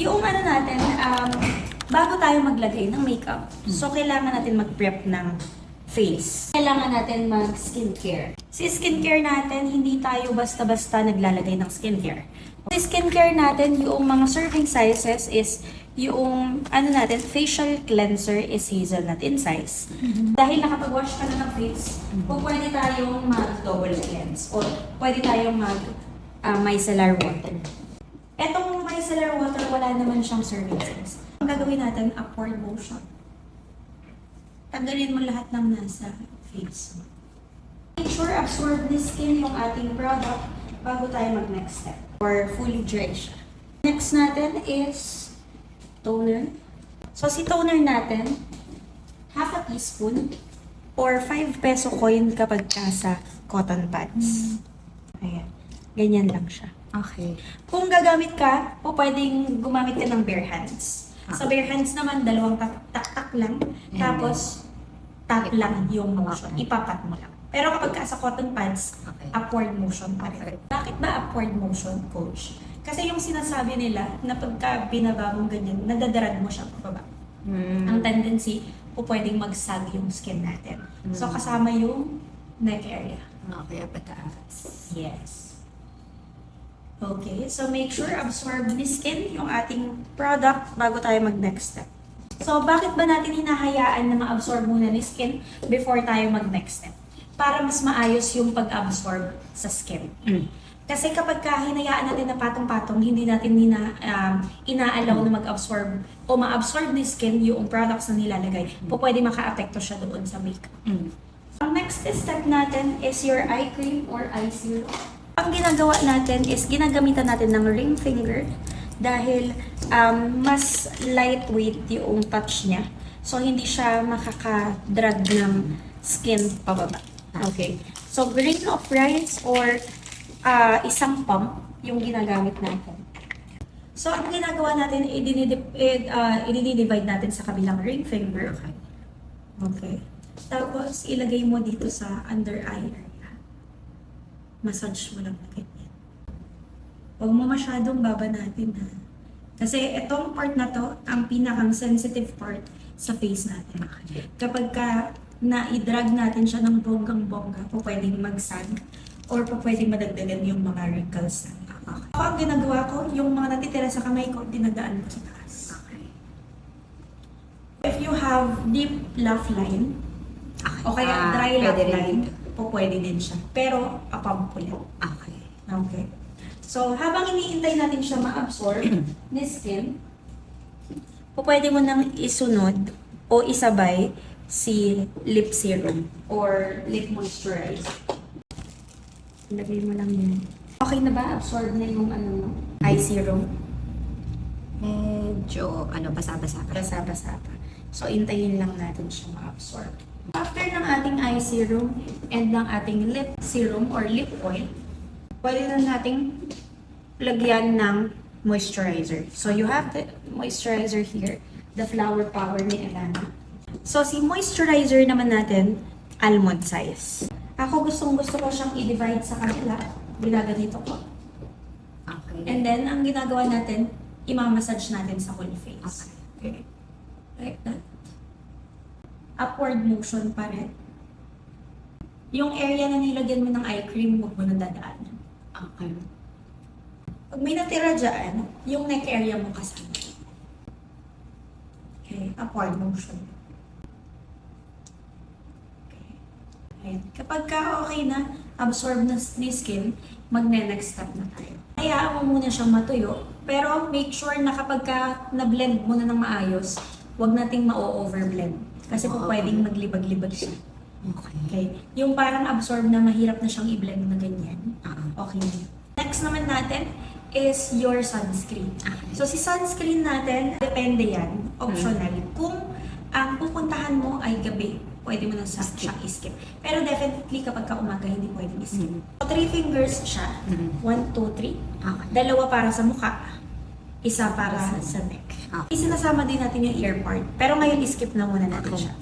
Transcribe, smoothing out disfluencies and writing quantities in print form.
Yung ano natin, bago tayo maglagay ng makeup, so kailangan natin mag-prep ng face. Kailangan natin mag-skincare. Si skincare natin, hindi tayo basta-basta naglalagay ng skincare. Si skincare natin, yung mga serving sizes is yung ano natin, facial cleanser is hazelnut in size. Dahil nakapag-wash ka na ng face, pwede tayong mag-double cleanse or pwede tayong micellar water. Etong micellar water, wala naman siyang serving size. Ang gagawin natin, upward motion. Tanggalin mo lahat ng nasa face mo. Make sure absorb ni skin yung ating product bago tayo mag-next step or fully dry siya. Next natin is toner. So si toner natin, half a teaspoon or 5 peso coin kapag ka sa cotton pads. Ayan. Ganyan lang siya. Okay. Kung gagamit ka, pwedeng gumamit ka ng bare hands. Sa bare hands naman, dalawang tak-tak lang. Tapos, tap lang yung motion. Ipapat mo lang. Pero kapag ka sa cotton pads, upward motion pa rin. Bakit ba upward motion, coach? Kasi yung sinasabi nila na pagka binaba mong ganyan, nadadarag mo siya pababa. Ang tendency, pwedeng magsag yung skin natin. So, kasama yung neck area. Okay, pataas. Yes. Okay, so make sure absorb ni skin yung ating product bago tayo mag-next step. So, bakit ba natin hinahayaan na ma-absorb muna ni skin before tayo mag-next step? Para mas maayos yung pag-absorb sa skin. Kasi kapag hinayaan natin na patong-patong, hindi natin inaalaw na mag-absorb o ma-absorb ni skin yung products na nilalagay, pwede maka-apekto siya doon sa makeup. Ang next step natin is your eye cream or eye serum. Ang ginagawa natin is ginagamitan natin ng ring finger dahil mas lightweight yung touch niya. So, hindi siya makaka-drag ng skin pababa. Okay. So, grain of rice or isang pump yung ginagamit natin. So, ang ginagawa natin, i-divide natin sa kabilang ring finger. Okay. Tapos, ilagay mo dito sa under eye area. Massage mo lang na ganyan. Huwag mo masyadong babanatin ha. Kasi itong part na to, ang pinakang sensitive part sa face natin. Kapag na-i-drag natin siya ng bonggang-bongga, pwedeng magsag or pwedeng madagdagan yung mga wrinkles natin. Ako ang ginagawa ko, yung mga natitira sa kamay ko, dinadaan ko sa taas. If you have deep laugh line, o kaya dry laugh line, pwede din siya. Pero, apam po lang. Okay. So, habang iniintay natin siya ma-absorb ni skin, pwede mo nang isunod o isabay si lip serum or lip moisturizer. Ilagay mo lang yun. Okay na ba? Absorb na yung eye serum? Medyo, basa-basa pa. Basa-basa pa. So, intayin lang natin siya ma-absorb. After ng ating eye serum and ng ating lip serum or lip oil, pwede na nating lagyan ng moisturizer. So, you have the moisturizer here, the Flower Power ni Elana. So, si moisturizer naman natin, almond size. Ako gusto ko siyang i-divide sa kanila. Ginaganito ko. Okay. And then, ang ginagawa natin, imamassage natin sa whole face. Okay. Like that. Upward motion pa rin. Yung area na nilagyan mo ng eye cream, huwag mo nang dadaan. Okay. Pag may natira dyan, yung neck area mo kasama. Okay, upward motion. Okay. Ayan. Kapag okay na, absorb na ni skin, magne-next step na tayo. Hayaan mo muna siyang matuyo, pero make sure na kapag na-blend mo na ng maayos, huwag nating ma-overblend. Kasi pwedeng maglibag-libag siya. Okay. Yung parang absorb na mahirap na siyang i-blend na ganyan. Okay. Next naman natin is your sunscreen. So si sunscreen natin, depende yan. Optional. Kung ang pupuntahan mo ay gabi, pwede mo na siyang i-skip. Pero definitely kapag umaga, hindi pwedeng i-skip. So 3 fingers siya. 1, 2, 3. Dalawa para sa mukha. Isa para sa neck. Isinasama din natin yung ear part. Pero ngayon, skip na muna natin siya.